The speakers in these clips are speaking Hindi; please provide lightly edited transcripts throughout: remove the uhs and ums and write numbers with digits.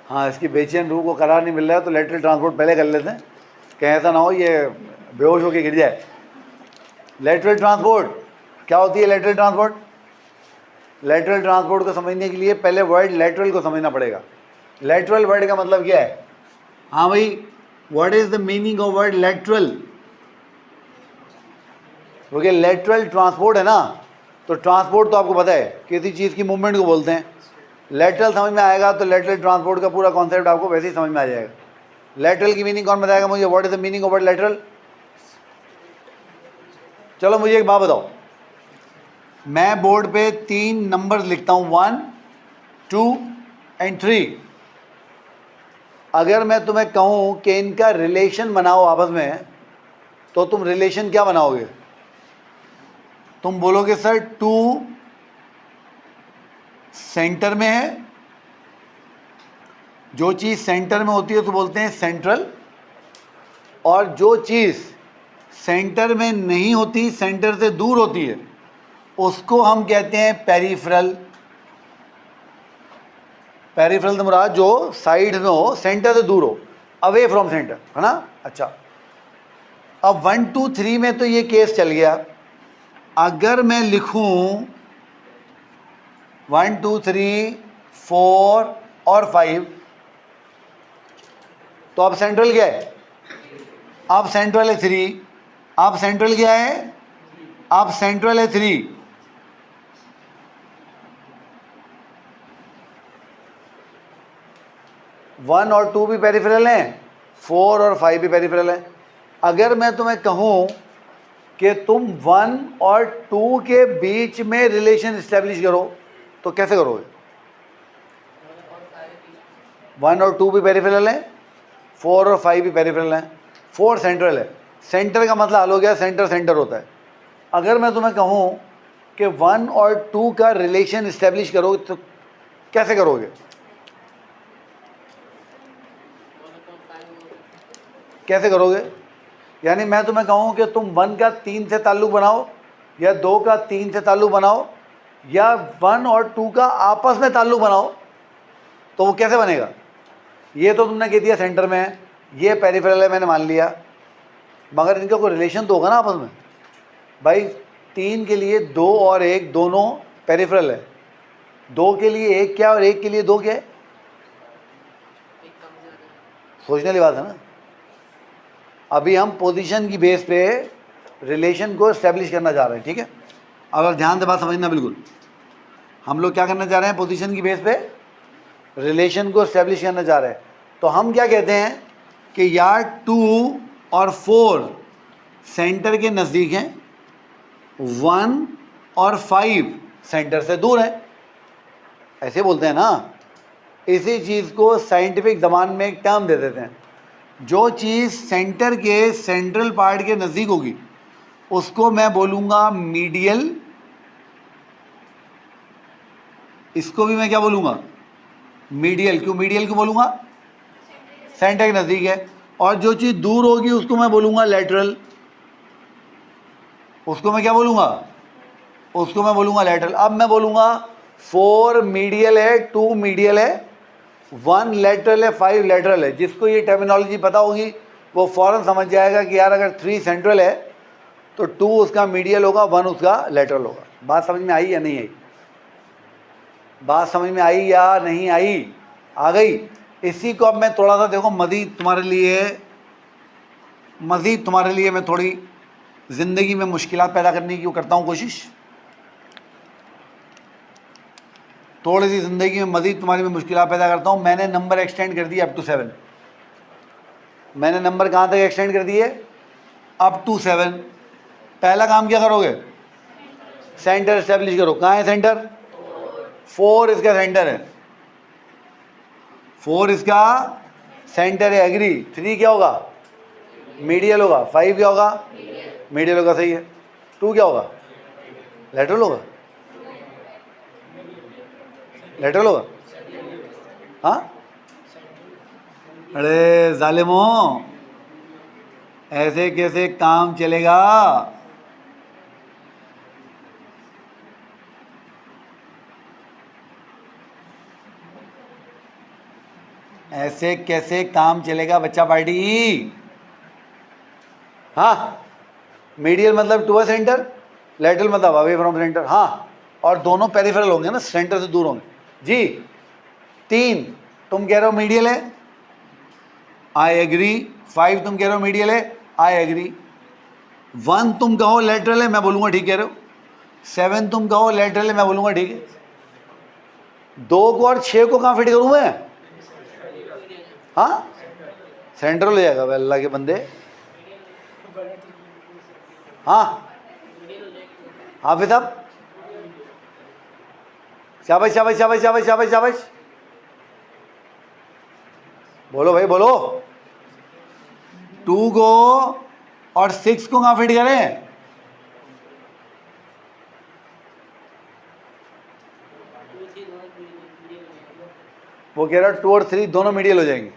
हाँ, इसकी बेचैन रूह को करार नहीं मिल रहा है तो लेटरल ट्रांसपोर्ट पहले कर लेते हैं, कहीं ऐसा ना हो ये बेहोश होकर गिर जाए। लेटरल ट्रांसपोर्ट क्या होती है? लेटरल ट्रांसपोर्ट, लेटरल ट्रांसपोर्ट को समझने के लिए पहले वर्ड लेटरल को समझना पड़ेगा। लेटरल वर्ड का मतलब क्या है? हाँ भाई, what is the meaning of word lateral? क्योंकि लेटरल ट्रांसपोर्ट है ना, तो ट्रांसपोर्ट तो आपको पता है किसी चीज़ की मूवमेंट को बोलते हैं। लेटरल समझ में आएगा तो लेटरल ट्रांसपोर्ट का पूरा कॉन्सेप्ट आपको वैसे ही समझ में आ जाएगा। लेटरल की मीनिंग कौन बताएगा मुझे? What is the meaning of word lateral? चलो मुझे एक बात बताओ, मैं बोर्ड पे 3 नंबर लिखता हूं, 1, 2 एंड 3। अगर मैं तुम्हें कहूं कि इनका रिलेशन बनाओ आपस में, तो तुम रिलेशन क्या बनाओगे? तुम बोलोगे सर 2 सेंटर में है, जो चीज़ सेंटर में होती है तो बोलते हैं सेंट्रल, और जो चीज़ सेंटर में नहीं होती, सेंटर से दूर होती है, उसको हम कहते हैं पेरिफेरल। पेरिफेरल से मुराद जो साइड में हो, सेंटर से दूर हो, अवे फ्रॉम सेंटर, है ना? अच्छा, अब 1, 2, 3 में तो ये केस चल गया। अगर मैं लिखूं 1, 2, 3, 4 और 5, तो अब सेंट्रल क्या है? अब सेंट्रल है 3। अब सेंट्रल क्या है? अब सेंट्रल है 3। वन और 2 भी पेरिफेरल हैं, 4 और 5 भी पेरिफेरल हैं। अगर मैं तुम्हें कहूं कि तुम 1 और 2 के बीच में रिलेशन स्टैब्लिश करो, तो कैसे करोगे? 1 और 2 भी पेरिफेरल हैं, 4 और 5 भी पेरिफेरल हैं, 4 सेंट्रल है। सेंटर का मतलब हल हो गया, सेंटर सेंटर होता है। अगर मैं तुम्हें कहूं कि 1 और 2 का रिलेशन स्टैब्लिश करो, तो कैसे करोगे? कैसे करोगे? यानी मैं तुम्हें कहूं कि तुम 1 का 3 से ताल्लुक बनाओ, या 2 का 3 से ताल्लुक बनाओ, या 1 और 2 का आपस में ताल्लुक बनाओ, तो वो कैसे बनेगा? ये तो तुमने कह दिया सेंटर में है, ये पेरिफेरल है, मैंने मान लिया, मगर इनका कोई रिलेशन तो होगा ना आपस में। भाई 3 के लिए 2 और 1 दोनों पेरिफेरल है, 2 के लिए 1 क्या और 1 के लिए 2 क्या है? सोचने वाली बात है ना। अभी हम पोजीशन की बेस पे रिलेशन को एस्टेब्लिश करना चाह रहे हैं, ठीक है? अगर ध्यान से बात समझना, बिल्कुल हम लोग क्या करना चाह रहे हैं? पोजीशन की बेस पे रिलेशन को एस्टेब्लिश करना चाह रहे हैं। तो हम क्या कहते हैं कि यार 2 और 4 सेंटर के नज़दीक हैं, 1 और 5 सेंटर से दूर है, ऐसे बोलते हैं ना। इसी चीज़ को साइंटिफिक ज़बान में एक टर्म दे देते हैं। जो चीज़ सेंटर के सेंट्रल पार्ट के नज़दीक होगी उसको मैं बोलूँगा मीडियल। इसको भी मैं क्या बोलूँगा? मीडियल। क्यों मीडियल क्यों बोलूँगा? सेंटर के नज़दीक है। और जो चीज़ दूर होगी उसको मैं बोलूँगा लेटरल। उसको मैं क्या बोलूँगा? उसको मैं बोलूँगा लेटरल। अब मैं बोलूँगा 4 मीडियल है, 2 मीडियल है, 1 लेटरल है, 5 लेटरल है। जिसको ये टर्मिनोलॉजी पता होगी वो फ़ौरन समझ जाएगा कि यार अगर 3 सेंट्रल है तो 2 उसका मीडियल होगा, 1 उसका लेटरल होगा। बात समझ में आई या नहीं आई? बात समझ में आई या नहीं आई? आ गई? इसी को अब मैं थोड़ा सा देखो मज़ीद तुम्हारे लिए मैं थोड़ी ज़िंदगी में मुश्किलात पैदा करने की करता हूँ कोशिश। थोड़ी सी ज़िंदगी में मज़ीद तुम्हारी में मुश्किलात पैदा करता हूँ। मैंने नंबर एक्सटेंड कर दिए अप टू 7। मैंने नंबर कहाँ तक एक्सटेंड कर दिए? Up to 7। पहला काम क्या करोगे? सेंटर एस्टेब्लिश करो। कहाँ है सेंटर? 4 इसका सेंटर है, 4 इसका सेंटर है, एग्री। 3 क्या होगा? मीडियल होगा। 5 क्या होगा? मीडियल होगा, सही है। 2 क्या होगा? लेटरल होगा। लेटरल होगा, हाँ। अरे जालिमो, ऐसे कैसे काम चलेगा? ऐसे कैसे काम चलेगा बच्चा पार्टी? हाँ, मीडियल मतलब टू सेंटर, लेटरल मतलब अवे फ्रॉम सेंटर। हाँ, और दोनों पेरिफेरल होंगे ना, सेंटर से दूर होंगे जी। 3 तुम कह रहे हो मीडियल है, आई एग्री। 5 तुम कह रहे हो मीडियल है, आई एग्री। 1 तुम कहो लेटरल है, मैं बोलूंगा ठीक कह रहे हो। 7 तुम कहो लेटरल है, मैं बोलूंगा ठीक है। 2 को और 6 को कहाँ फिट करूं मैं? हाँ, सेंट्रल हो जाएगा भाई अल्लाह के बंदे। हाँ हाफिज साहब, शाबाश शाबाश शाबाश शाबाश शाबाश शाबाश, बोलो भाई बोलो। 2 को और 6 को कहाँ फिट करें? वो कह रहा 2 और 3 दोनों मीडियल हो जाएंगे।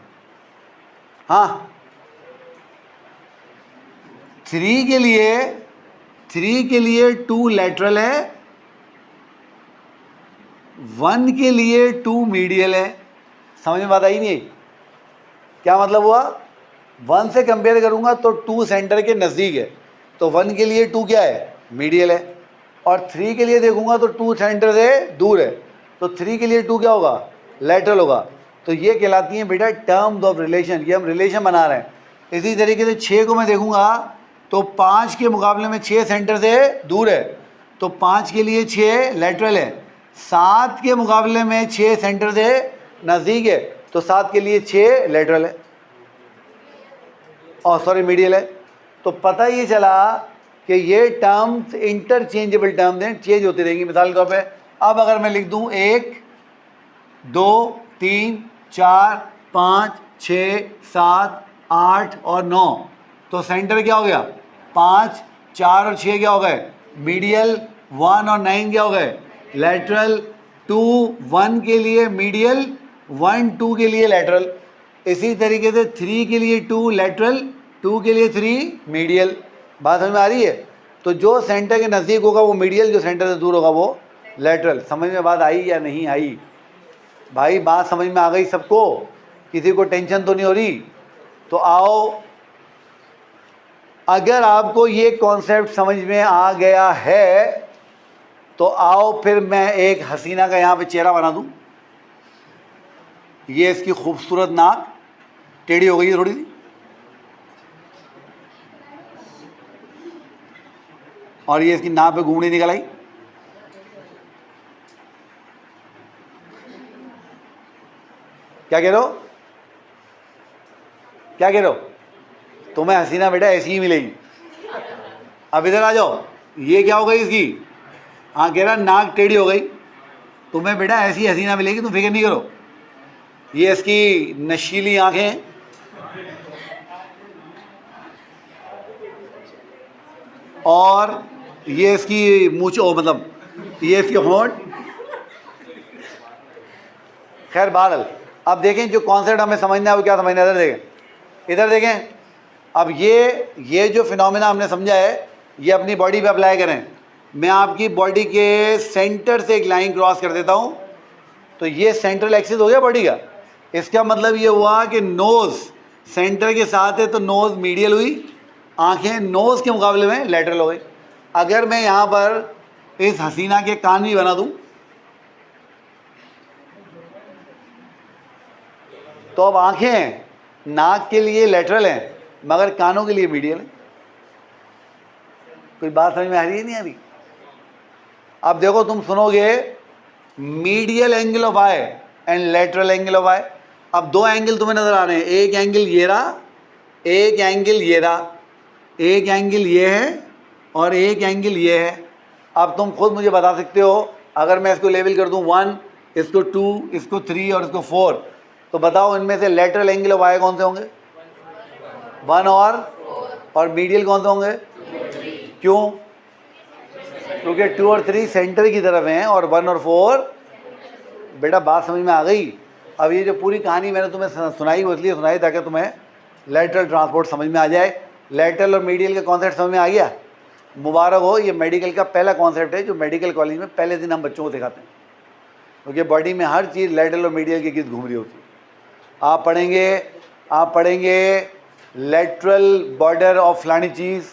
हाँ, 3 के लिए 2 लेटरल है, 1 के लिए 2 मीडियल है। समझ में बात आई नहीं? क्या मतलब हुआ? 1 से कंपेयर करूंगा तो 2 सेंटर के नज़दीक है, तो 1 के लिए 2 क्या है? मीडियल है। और 3 के लिए देखूंगा तो 2 सेंटर से दूर है, तो 3 के लिए 2 क्या होगा? लेटरल होगा। तो ये कहलाती हैं बेटा टर्म्स ऑफ रिलेशन। ये हम रिलेशन बना रहे हैं। इसी तरीके से 6 को मैं देखूंगा तो 5 के मुकाबले में 6 सेंटर से दूर है, तो 5 के लिए 6 लेटरल है। 7 के मुकाबले में 6 सेंटर से नज़दीक है, तो 7 के लिए 6 लेटरल है, और सॉरी मीडियल है। तो पता ये चला कि ये टर्म्स इंटरचेंजेबल टर्म्स हैं, चेंज होती रहेंगी। मिसाल के तौर पे अब अगर मैं लिख दूं 1 2 3 4 5 6 7 8 और 9, तो सेंटर क्या हो गया? 5 4 और 6 क्या हो गए? मीडियल। 1 और 9 क्या हो गए? लेटरल। 2 1 के लिए मीडियल, 1 2 के लिए लेटरल। इसी तरीके से 3 के लिए 2 लेटरल, 2 के लिए 3 मीडियल। बात समझ में आ रही है? तो जो सेंटर के नज़दीक होगा वो मीडियल, जो सेंटर से दूर होगा वो लेटरल। समझ में बात आई या नहीं आई? भाई बात समझ में आ गई सबको? किसी को टेंशन तो नहीं हो रही? तो आओ, अगर आपको ये कॉन्सेप्ट समझ में आ गया है तो आओ फिर मैं एक हसीना का यहाँ पे चेहरा बना दूँ। ये इसकी खूबसूरत नाक टेढ़ी हो गई है थोड़ी सी, और ये इसकी नाक पे घूंगनी निकल आई। क्या कह रहे हो? क्या कह रहे हो? तुम्हें हसीना बेटा ऐसी ही मिलेगी। अब इधर आ जाओ, ये क्या हो गई इसकी? हाँ, कह रहा नाक टेढ़ी हो गई। तुम्हें बेटा ऐसी हसीना मिलेगी, तुम फिक्र नहीं करो। ये इसकी नशीली आंखें, और ये इसकी मूंछों, मतलब ये इसके होंठ। खैर बहरहाल, अब देखें जो कॉन्सेप्ट हमें समझना है वो क्या समझना है। इधर देखें, इधर देखें। अब ये जो फिनोमेना हमने समझा है, ये अपनी बॉडी पे अप्लाई करें। मैं आपकी बॉडी के सेंटर से एक लाइन क्रॉस कर देता हूँ, तो ये सेंट्रल एक्सिस हो गया बॉडी का। इसका मतलब ये हुआ कि नोज़ सेंटर के साथ है, तो नोज़ मीडियल हुई, आंखें नोज़ के मुकाबले में लेटरल हो गई। अगर मैं यहाँ पर इस हसीना के कान भी बना दूँ, तो अब आंखें नाक के लिए लेटरल हैं मगर कानों के लिए मीडियल है। कोई बात समझ में आ रही है नहीं आ रही? अब देखो, तुम सुनोगे medial angle of eye and lateral angle of eye. अब 2 एंगल तुम्हें नजर आ रहे हैं, एक एंगल ये रहा, एक एंगल ये रहा, एक एंगल ये है और एक एंगल ये है। अब तुम खुद मुझे बता सकते हो, अगर मैं इसको लेवल कर दूं 1, इसको 2, इसको 3 और इसको 4, तो बताओ इनमें से लेटरल एंगल ऑफ आई कौन से होंगे? 1 और मीडियल कौन से होंगे? क्यों? क्योंकि 2 और 3 सेंटर की तरफ हैं और 1 और 4, बेटा बात समझ में आ गई? अब ये जो पूरी कहानी मैंने तुम्हें सुनाई वो इसलिए सुनाई ताकि तुम्हें लेटरल ट्रांसपोर्ट समझ में आ जाए। लेटरल और मीडियल का कॉन्सेप्ट समझ में आ गया? मुबारक हो, ये मेडिकल का पहला कॉन्सेप्ट है जो मेडिकल कॉलेज में पहले दिन हम बच्चों को दिखाते हैं, क्योंकि बॉडी में हर चीज़ लेटरल और मीडियल के गिर्द घूम रही होती है। आप पढ़ेंगे लेटरल बॉर्डर ऑफ फलानी चीज़,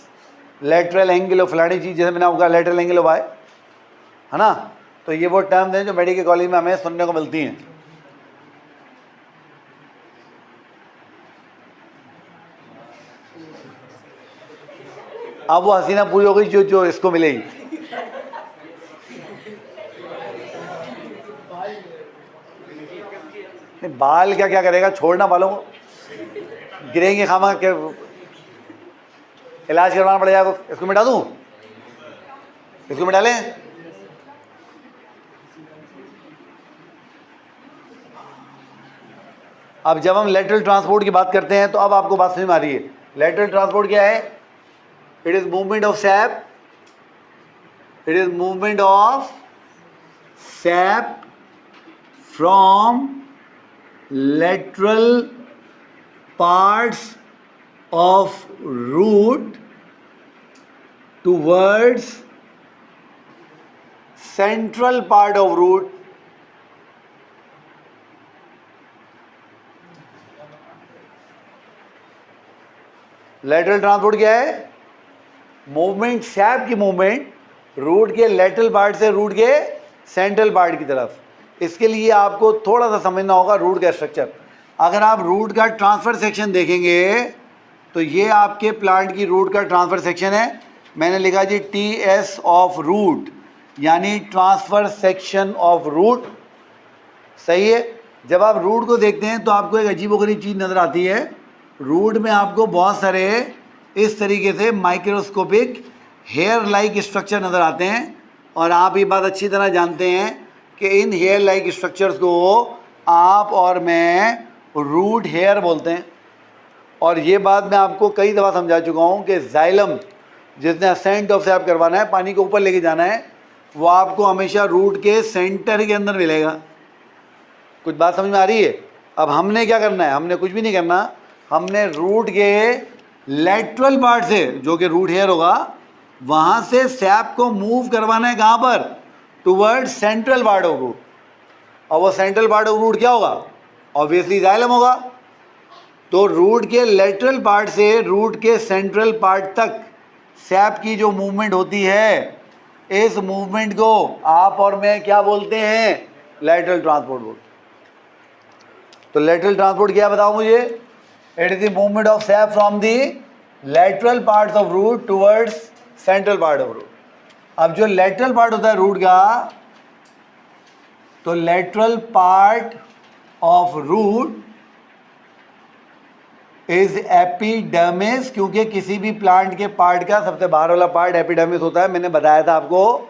लेटरल एंगल ऑफ फलानी चीज़, जैसे मैंने आपको कहा लेटरल एंगल ऑफ आई, है ना। तो ये वो टर्म्स हैं जो मेडिकल कॉलेज में हमें सुनने को मिलती हैं। अब वो हसीना पूरी हो गई जो इसको मिलेगी। नहीं, बाल क्या करेगा, छोड़ना बालों को, गिरेंगे खामा के, इलाज करवाना पड़ेगा। इसको मिटा दूं, इसको मिटा लें। अब जब हम लेटरल ट्रांसपोर्ट की बात करते हैं तो अब आपको बात समझ में आ रही है। लेटरल ट्रांसपोर्ट क्या है? It is movement of SAP, it is movement of sap from lateral parts of root towards central part of root. Lateral transport क्या है? मूवमेंट, सैप की मूवमेंट रूट के लेटरल पार्ट से रूट के सेंट्रल पार्ट की तरफ। इसके लिए आपको थोड़ा सा समझना होगा रूट का स्ट्रक्चर। अगर आप रूट का ट्रांसफर सेक्शन देखेंगे तो ये आपके प्लांट की रूट का ट्रांसफर सेक्शन है। मैंने लिखा जी TS ऑफ रूट, यानी ट्रांसफर सेक्शन ऑफ रूट। सही है। जब आप रूट को देखते हैं तो आपको एक अजीबोगरीब चीज़ नज़र आती है। रूट में आपको बहुत सारे इस तरीके से माइक्रोस्कोपिक हेयर लाइक स्ट्रक्चर नज़र आते हैं, और आप ये बात अच्छी तरह जानते हैं कि इन हेयर लाइक स्ट्रक्चर्स को आप और मैं रूट हेयर बोलते हैं। और ये बात मैं आपको कई दफ़ा समझा चुका हूँ कि जाइलम, जिसने असेंट ऑफ सैप करवाना है, पानी को ऊपर लेके जाना है, वो आपको हमेशा रूट के सेंटर के अंदर मिलेगा। कुछ बात समझ में आ रही है? अब हमने क्या करना है? हमने कुछ भी नहीं करना। हमने रूट के लेटरल पार्ट से, जो कि रूट हेयर होगा, वहाँ से सैप को मूव करवाना है। कहाँ पर? Toward central part of root. और वो सेंट्रल पार्ट ऑफ रूट क्या होगा? ऑब्वियसली जाइलम होगा। तो रूट के लेटरल पार्ट से रूट के सेंट्रल पार्ट तक सैप की जो मूवमेंट होती है, इस मूवमेंट को आप और मैं क्या बोलते हैं? लेटरल ट्रांसपोर्ट बोलते हैं। तो लेटरल ट्रांसपोर्ट क्या बताओ मुझे? It is the movement of sap from the lateral parts of root towards central part of root. अब जो लेटरल पार्ट होता है रूट का, तो lateral part of root is epidermis, क्योंकि किसी भी प्लांट के पार्ट का सबसे बाहर वाला पार्ट एपिडर्मिस होता है, मैंने बताया था आपको।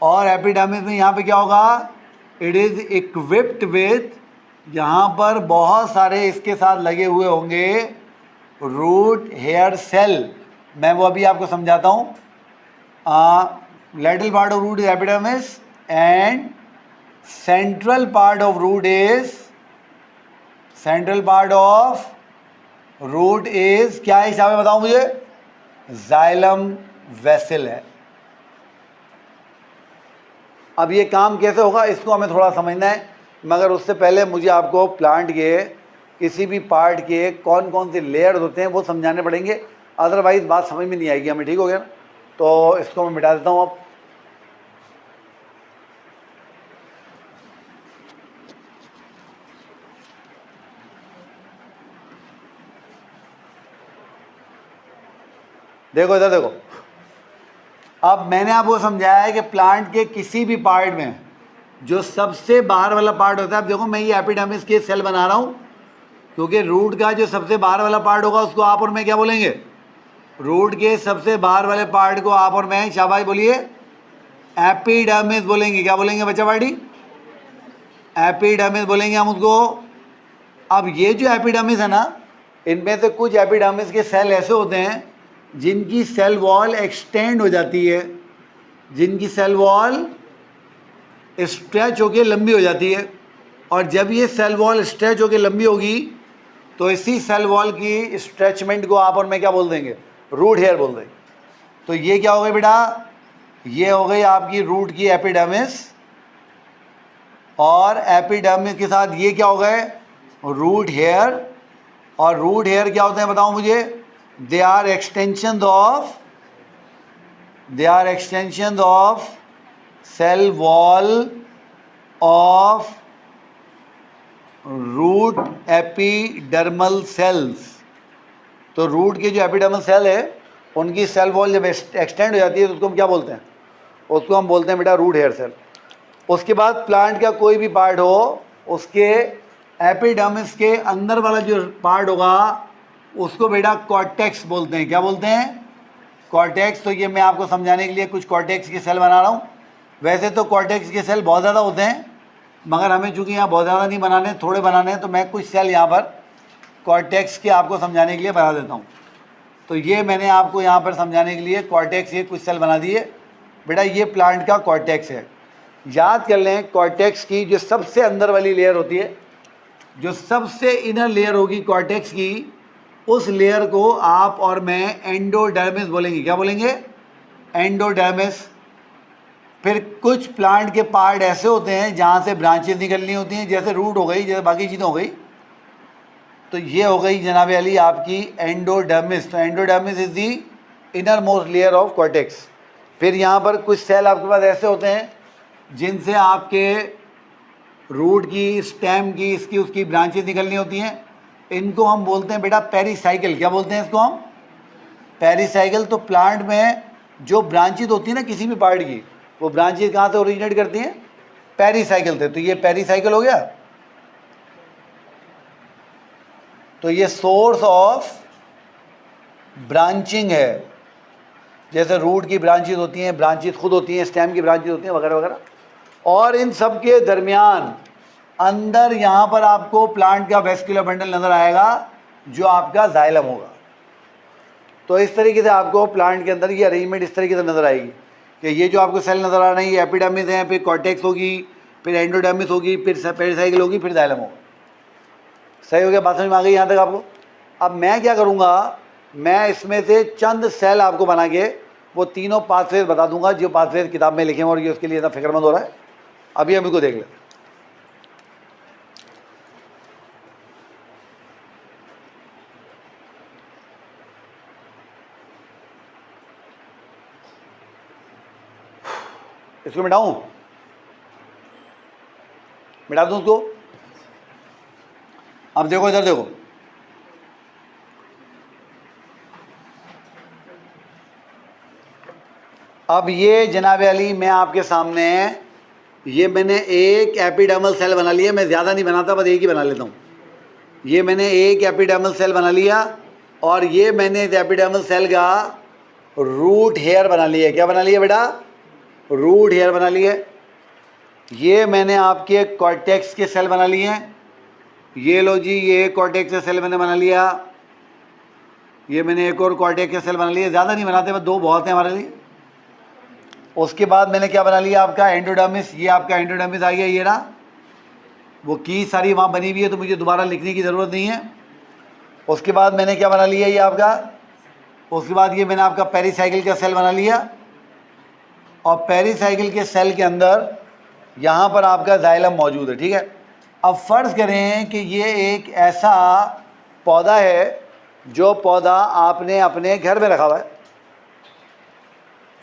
और एपिडर्मिस में यहाँ पे क्या होगा? इट इज इक्विप्ड विथ, यहाँ पर बहुत सारे इसके साथ लगे हुए होंगे रूट हेयर सेल। मैं वो अभी आपको समझाता हूँ। lateral part of root is epidermis and central part of root is क्या हिसाब है बताओ मुझे? जाइलम वेसल है। अब ये काम कैसे होगा इसको हमें थोड़ा समझना है, मगर उससे पहले मुझे आपको प्लांट के किसी भी पार्ट के कौन कौन से लेयर्स होते हैं वो समझाने पड़ेंगे, अदरवाइज बात समझ में नहीं आएगी हमें। ठीक हो गया ना? तो इसको मैं मिटा देता हूँ। अब देखो, इधर देखो। अब मैंने आपको समझाया है कि प्लांट के किसी भी पार्ट में जो सबसे बाहर वाला पार्ट होता है, अब देखो मैं ये एपिडर्मिस के सेल बना रहा हूँ, क्योंकि रूट का जो सबसे बाहर वाला पार्ट होगा उसको आप और मैं क्या बोलेंगे? रूट के सबसे बाहर वाले पार्ट को आप और मैं, शाबाश बोलिए, एपिडर्मिस बोलेंगे। क्या बोलेंगे बच्चा पार्टी? एपिडर्मिस बोलेंगे हम उसको। अब ये जो एपिडर्मिस है ना, इनमें से कुछ एपिडर्मिस के सेल ऐसे होते हैं जिनकी सेल वॉल एक्सटेंड हो जाती है, जिनकी सेल वॉल स्ट्रेच होकर लंबी हो जाती है। और जब ये सेल वॉल स्ट्रेच होकर लंबी होगी तो इसी सेल वॉल की स्ट्रेचमेंट को आप और मैं क्या बोल देंगे? रूट हेयर बोल देंगे। तो ये क्या हो गई बेटा? ये हो गई आपकी रूट की एपिडर्मिस, और एपिडर्मिस के साथ ये क्या हो गए? रूट हेयर, और रूट हेयर क्या होते हैं बताओ मुझे? They are extension of cell wall of root epidermal cells. तो रूट के जो एपिडर्मल सेल है उनकी सेल वॉल जब एक्सटेंड हो जाती है तो उसको हम क्या बोलते हैं? उसको हम बोलते हैं बेटा रूट हेयर सेल। उसके बाद प्लांट का कोई भी पार्ट हो, उसके एपिडर्मिस के अंदर वाला जो पार्ट होगा उसको बेटा कॉर्टेक्स बोलते हैं। क्या बोलते हैं? कॉर्टेक्स। तो ये मैं आपको समझाने के लिए कुछ कॉर्टेक्स के सेल बना रहा हूँ। वैसे तो कॉर्टेक्स के सेल बहुत ज़्यादा होते हैं, मगर हमें चूँकि यहाँ बहुत ज़्यादा नहीं बनाने, थोड़े बनाने हैं, तो मैं कुछ सेल यहाँ पर कॉर्टेक्स के आपको समझाने के लिए बना देता हूँ। तो ये मैंने आपको यहाँ पर समझाने के लिए कॉर्टेक्स ये कुछ सेल बना दिए। बेटा ये प्लांट का कॉर्टेक्स है। याद कर लें, कॉर्टेक्स की जो सबसे अंदर वाली लेयर होती है, जो सबसे इनर लेयर होगी कॉर्टेक्स की, उस लेयर को आप और मैं एंडोडर्मिस बोलेंगे। क्या बोलेंगे? एंडोडर्मिस। फिर कुछ प्लांट के पार्ट ऐसे होते हैं जहाँ से ब्रांचेस निकलनी होती हैं, जैसे रूट हो गई, जैसे बाकी चीज़ें हो गई। तो ये हो गई जनाब अली आपकी एंडोडर्मिस। तो endodermis is the inner most layer of cortex. फिर यहाँ पर कुछ सेल आपके पास ऐसे होते हैं जिनसे आपके रूट की, स्टेम की, इसकी उसकी ब्रांचेस निकलनी होती हैं। इनको हम बोलते हैं बेटा पेरिसाइकिल। क्या बोलते हैं इसको हम? पेरिसाइकिल। तो प्लांट में जो ब्रांचेस होती है ना किसी भी पार्ट की, वो ब्रांचेस कहाँ से ओरिजिनेट करती हैं? पेरिसाइकिल से। तो ये पेरिसाइकिल हो गया। तो ये सोर्स ऑफ ब्रांचिंग है। जैसे रूट की ब्रांचेस होती हैं, ब्रांचेस खुद होती हैं, स्टेम की ब्रांचेस होती हैं, वगैरह वगैरह। और इन सब के दरमियान अंदर यहाँ पर आपको प्लांट का वेस्कुलर बंडल नज़र आएगा जो आपका जाइलम होगा। तो इस तरीके से आपको प्लांट के अंदर ये अरेंजमेंट इस तरीके से नज़र आएगी कि ये जो आपको सेल नज़र आ रहे हैं ये एपिडर्मिस हैं, फिर कॉर्टेक्स होगी, फिर एंडोडर्मिस होगी, फिर पेरिसाइकिल होगी, फिर जाइलम होगा। सही हो गया? बात समझ में आ गई यहाँ तक आपको? अब मैं क्या करूँगा, मैं इसमें से चंद सेल आपको बना के वो तीनों पाथवेज बता दूंगा जो पाथवेज किताब में लिखे हैं, और ये उसके लिए इतना फिक्रमंद हो रहा है। अभी हम इसको देख लें। इसको मिटाऊं? मिटा दूं उसको? अब देखो, इधर देखो, अब ये जनाब अली मैं आपके सामने, ये मैंने एक एपिडर्मल सेल बना लिया। मैं ज़्यादा नहीं बनाता, बस एक ही बना लेता हूँ। ये मैंने एक एपिडर्मल सेल बना लिया, और ये मैंने इस एपिडर्मल सेल का रूट हेयर बना लिया। क्या बना लिया बेटा? रूट हेयर बना लिए। ये मैंने आपके कॉर्टेक्स के सेल बना लिए हैं। ये लो जी, ये कॉर्टेक्स का सेल मैंने बना लिया। ये मैंने एक और कॉर्टेक्स का सेल बना लिया। ज़्यादा नहीं बनाते, बस दो बहुत हैं हमारे लिए। उसके बाद मैंने क्या बना लिया? आपका एंडोडर्मिस। ये आपका एंडोडर्मिस आ गया, ये रहा। वो की सारी वहाँ बनी हुई है, तो मुझे दोबारा लिखने की ज़रूरत नहीं है। उसके बाद मैंने क्या बना लिया? ये आपका, उसके बाद ये मैंने आपका पेरिसाइकिल का सेल बना लिया, और पेरिसाइकिल के सेल के अंदर यहाँ पर आपका जाइलम मौजूद है। ठीक है। अब फ़र्ज़ करें कि ये एक ऐसा पौधा है जो पौधा आपने अपने घर में रखा हुआ है।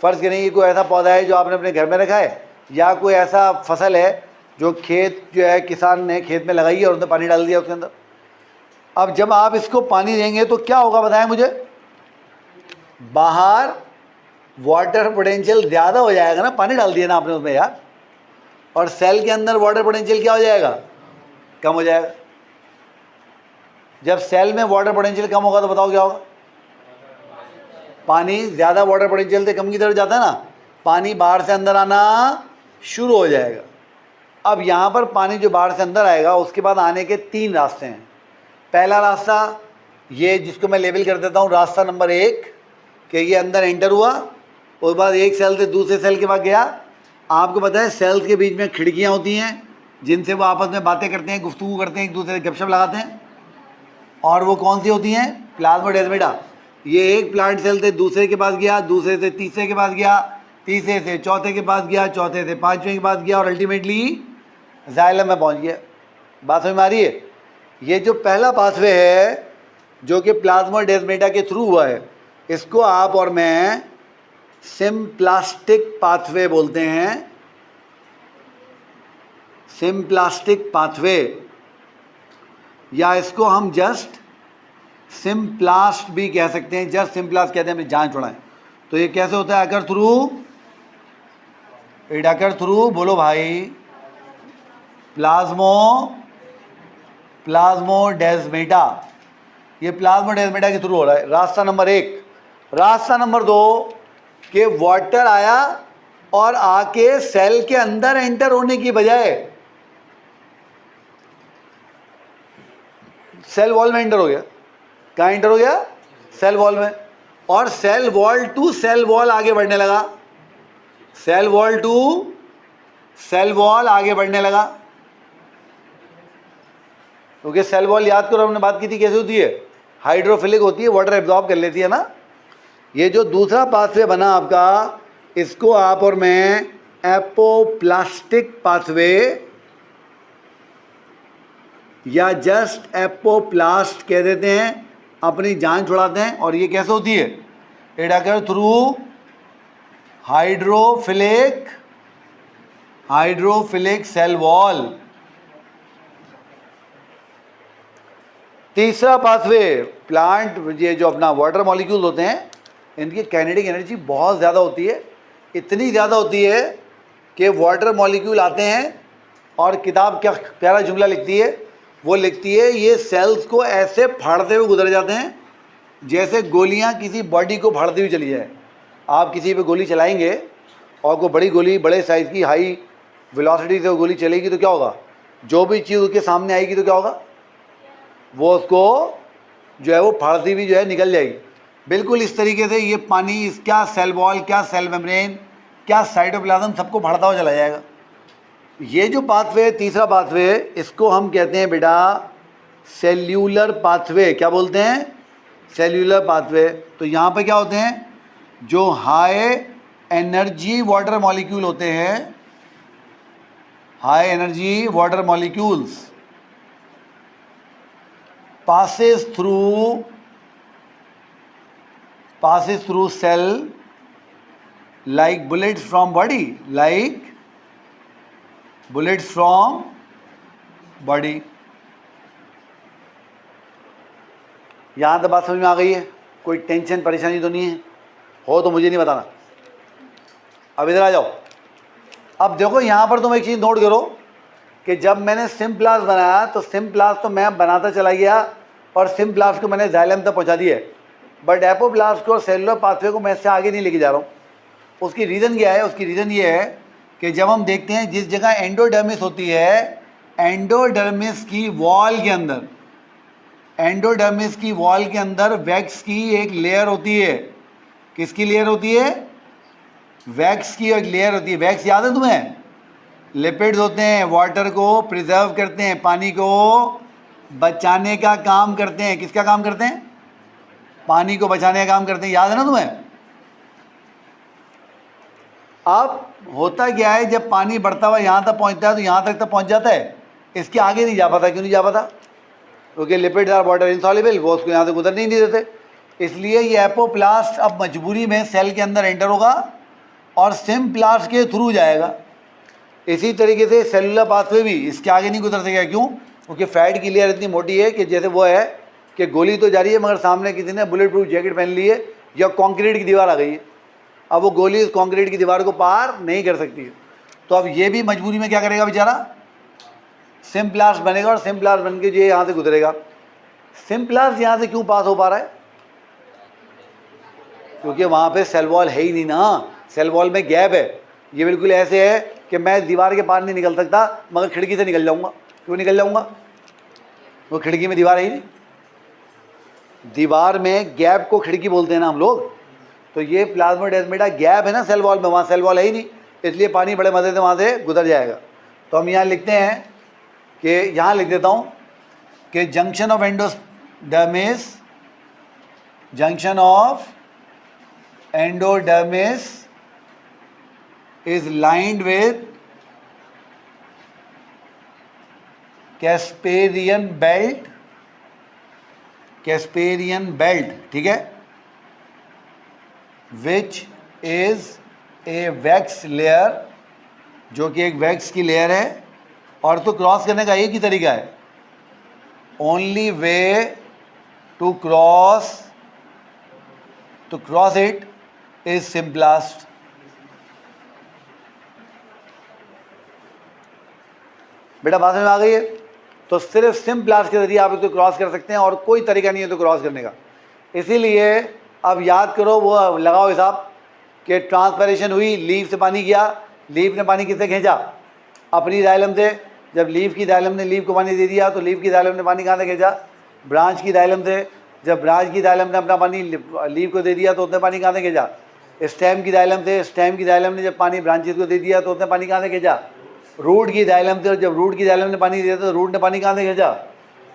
फ़र्ज़ करें कि कोई ऐसा पौधा है जो आपने अपने घर में रखा है, या कोई ऐसा फसल है जो खेत जो है किसान ने खेत में लगाई है और उसने पानी डाल दिया उसके अंदर। अब जब आप इसको पानी देंगे तो क्या होगा बताएं मुझे? बाहर वाटर पोटेंशियल ज़्यादा हो जाएगा ना, पानी डाल दिया ना आपने उसमें यार। और सेल के अंदर वाटर पोटेंशियल क्या हो जाएगा? कम हो जाएगा। जब सेल में वाटर पोटेंशियल कम होगा तो बताओ क्या होगा? पानी ज़्यादा वाटर पोटेंशियल से कम की तरफ जाता है ना, पानी बाहर से अंदर आना शुरू हो जाएगा। अब यहाँ पर पानी जो बाहर से अंदर आएगा उसके बाद आने के तीन रास्ते हैं। पहला रास्ता ये जिसको मैं लेबल कर देता हूँ रास्ता नंबर 1, कि ये अंदर एंटर हुआ, उसके बाद एक सेल से दूसरे सेल के पास गया। आपको पता है सेल्स के बीच में खिड़कियाँ होती हैं जिनसे वो आपस में बातें करते हैं, गुफ्तगू करते हैं, एक दूसरे से गपशप लगाते हैं। और वो कौन सी होती हैं? प्लाज्मोडेस्माटा। ये एक प्लांट सेल से दूसरे के पास गया, दूसरे से तीसरे के पास गया, तीसरे से चौथे के पास गया, चौथे से पाँचवें के पास गया, और अल्टीमेटली जाइलम में पहुंच गया। बात समझ में आ रही है? ये जो पहला पाथवे है जो कि प्लाज्मोडेस्माटा के थ्रू हुआ है, इसको आप और मैं सिम्प्लास्टिक पाथवे बोलते हैं। सिम्प्लास्टिक पाथवे, या इसको हम जस्ट सिम्प्लास्ट भी कह सकते हैं। जस्ट सिम्प्लास्ट कहते हैं, हमें जान छोड़ाएं। तो ये कैसे होता है? अकर थ्रू, बोलो भाई, प्लाज्मोडेस्माटा। ये प्लाज्मोडेस्माटा के थ्रू हो रहा है, रास्ता नंबर 1। रास्ता नंबर 2 कि वाटर आया और आके सेल के अंदर एंटर होने की बजाय सेल वॉल में एंटर हो गया। कहाँ एंटर हो गया? सेल वॉल में। और cell wall to cell wall आगे बढ़ने लगा। Cell wall to cell wall आगे बढ़ने लगा, क्योंकि सेल वॉल याद करो हमने बात की थी कैसे होती है? हाइड्रोफिलिक होती है, वाटर एब्जॉर्ब कर लेती है ना। ये जो दूसरा पाथवे बना आपका, इसको आप और मैं एपोप्लास्टिक पाथवे या जस्ट एपोप्लास्ट कह देते हैं, अपनी जान छुड़ाते हैं। और ये कैसे होती है? It occur through hydrophilic cell wall. तीसरा पाथवे, प्लांट, ये जो अपना वाटर मॉलिक्यूल होते हैं, इनकी काइनेटिक एनर्जी बहुत ज़्यादा होती है। इतनी ज़्यादा होती है कि वाटर मॉलिक्यूल आते हैं और किताब क्या प्यारा जुमला लिखती है, वो लिखती है ये सेल्स को ऐसे फाड़ते हुए गुजर जाते हैं जैसे गोलियां किसी बॉडी को फाड़ती हुई चली जाए। आप किसी पे गोली चलाएंगे और कोई बड़ी गोली, बड़े साइज़ की, हाई वेलोसिटी से वो गोली चलेगी तो क्या होगा? जो भी चीज़ उसके सामने आएगी तो क्या होगा? वो उसको जो है वो फाड़ती हुई जो है निकल जाएगी। बिल्कुल इस तरीके से ये पानी, क्या सेल वॉल, क्या सेल मेम्ब्रेन, क्या साइटोप्लाज्म, सबको फाड़ता हुआ चला जाएगा। ये जो पाथवे, तीसरा पाथवे, इसको हम कहते हैं बेटा सेल्यूलर पाथवे। क्या बोलते हैं? Cellular pathway. तो यहाँ पे क्या होते हैं? जो हाई एनर्जी वाटर मॉलिक्यूल होते हैं, high energy water molecules passes through cell like bullets from body, यहाँ तक बात समझ में आ गई है? कोई टेंशन परेशानी तो नहीं है? हो तो मुझे नहीं बताना। अब इधर आ जाओ। अब देखो यहाँ पर तुम एक चीज़ नोट करो कि जब मैंने सिम्प्लास्ट बनाया तो सिम्प्लास्ट तो मैं बनाता चला गया और सिम्प्लास्ट को मैंने जाइलम तक पहुँचा दिया, बट एपोप्लास्ट को और सेलुलर पाथवे को मैं इससे आगे नहीं लेके जा रहा हूँ। उसकी रीज़न क्या है? उसकी रीज़न ये है कि जब हम देखते हैं जिस जगह एंडोडर्मिस होती है, एंडोडर्मिस की वॉल के अंदर वैक्स की एक लेयर होती है। किसकी लेयर होती है? वैक्स की एक लेयर होती है। वैक्स याद है तुम्हें? लिपिड्स होते हैं, वाटर को प्रिजर्व करते हैं, पानी को बचाने का काम करते हैं। किसका काम करते हैं? पानी को बचाने का काम करते हैं। याद है ना तुम्हें? अब होता क्या है, जब पानी बढ़ता हुआ यहाँ तक पहुँचता है तो यहाँ तक पहुँच जाता है, इसके आगे नहीं जा पाता। क्यों नहीं जा पाता? क्योंकि लिपिड्स आर वाटर इनसॉल्युबल, वो उसको यहाँ से गुजर नहीं देते। इसलिए ये एपोप्लास्ट अब मजबूरी में सेल के अंदर एंटर होगा और सिम्प्लास्ट के थ्रू जाएगा। इसी तरीके से सेलुलर पाथवे भी इसके आगे नहीं गुजर सकेगा। क्यों? क्योंकि फैट की लेयर इतनी मोटी है कि जैसे वो है कि गोली तो जा रही है मगर सामने किसी ने बुलेट प्रूफ जैकेट पहन ली है या कंक्रीट की दीवार आ गई है। अब वो गोली उस कंक्रीट की दीवार को पार नहीं कर सकती है। तो अब ये भी मजबूरी में क्या करेगा बेचारा? सिम्प्लास्ट बनेगा और सिम्प्लास्ट बन के जो यहाँ से गुजरेगा। सिम्प्लास्ट यहाँ से क्यों पास हो पा रहा है? क्योंकि वहाँ पे सेल वॉल है ही नहीं ना, सेल वॉल में गैप है। ये बिल्कुल ऐसे है कि मैं दीवार के पार नहीं निकल सकता मगर खिड़की से निकल जाऊँगा। क्यों निकल जाऊँगा? वो खिड़की में दीवार है ही नहीं। दीवार में गैप को खिड़की बोलते हैं ना हम लोग। तो ये प्लाज्मोडेस्माटा गैप है ना सेल वॉल में, वहाँ सेल वॉल है ही नहीं, इसलिए पानी बड़े मज़े से वहाँ से गुजर जाएगा। तो हम यहाँ लिखते हैं कि, यहाँ लिख देता हूँ कि junction of endodermis is lined with Casparian belt, ठीक है, which is a wax layer, जो कि एक वैक्स की लेयर है, और तो क्रॉस करने का एक ही तरीका है, only way to cross it is simplest. बेटा बात में आ गई है? तो सिर्फ सिंपलेस्ट के जरिए आप इसको क्रॉस कर सकते हैं और कोई तरीका नहीं है तो क्रॉस करने का। इसीलिए अब याद करो, वो लगाओ हिसाब कि ट्रांसपैरेशन हुई, लीफ से पानी गया, लीफ ने पानी किससे खींचा? अपनी जाइलम से। जब लीफ की जाइलम ने लीफ को पानी दे दिया तो लीफ की जाइलम ने पानी कहाँ से खींचा? ब्रांच की जाइलम से। जब ब्रांच की जाइलम ने अपना पानी लीफ को दे दिया तो उसने पानी कहाँ से खींचा? स्टेम की जाइलम से। स्टेम की जाइलम ने जब पानी ब्रांचेस को दे दिया तो उसने पानी कहाँ से खींचा? रूट की जाइलम से। और जब रूट की जाइलम ने पानी दिया तो रूट ने पानी कहाँ से खींचा?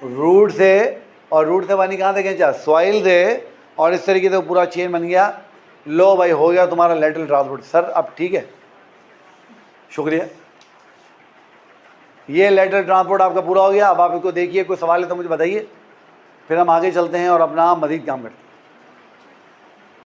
रूट से। और रूट से पानी कहाँ से खींचा? सॉइल से। और इस तरीके से पूरा चेन बन गया। लो भाई, हो गया तुम्हारा लेटरल ट्रांसपोर्ट। सर अब ठीक है, शुक्रिया। ये लेटरल ट्रांसपोर्ट आपका पूरा हो गया। अब आप इसको देखिए, कोई सवाल है तो मुझे बताइए, फिर हम आगे चलते हैं और अपना मज़ीद काम करते हैं।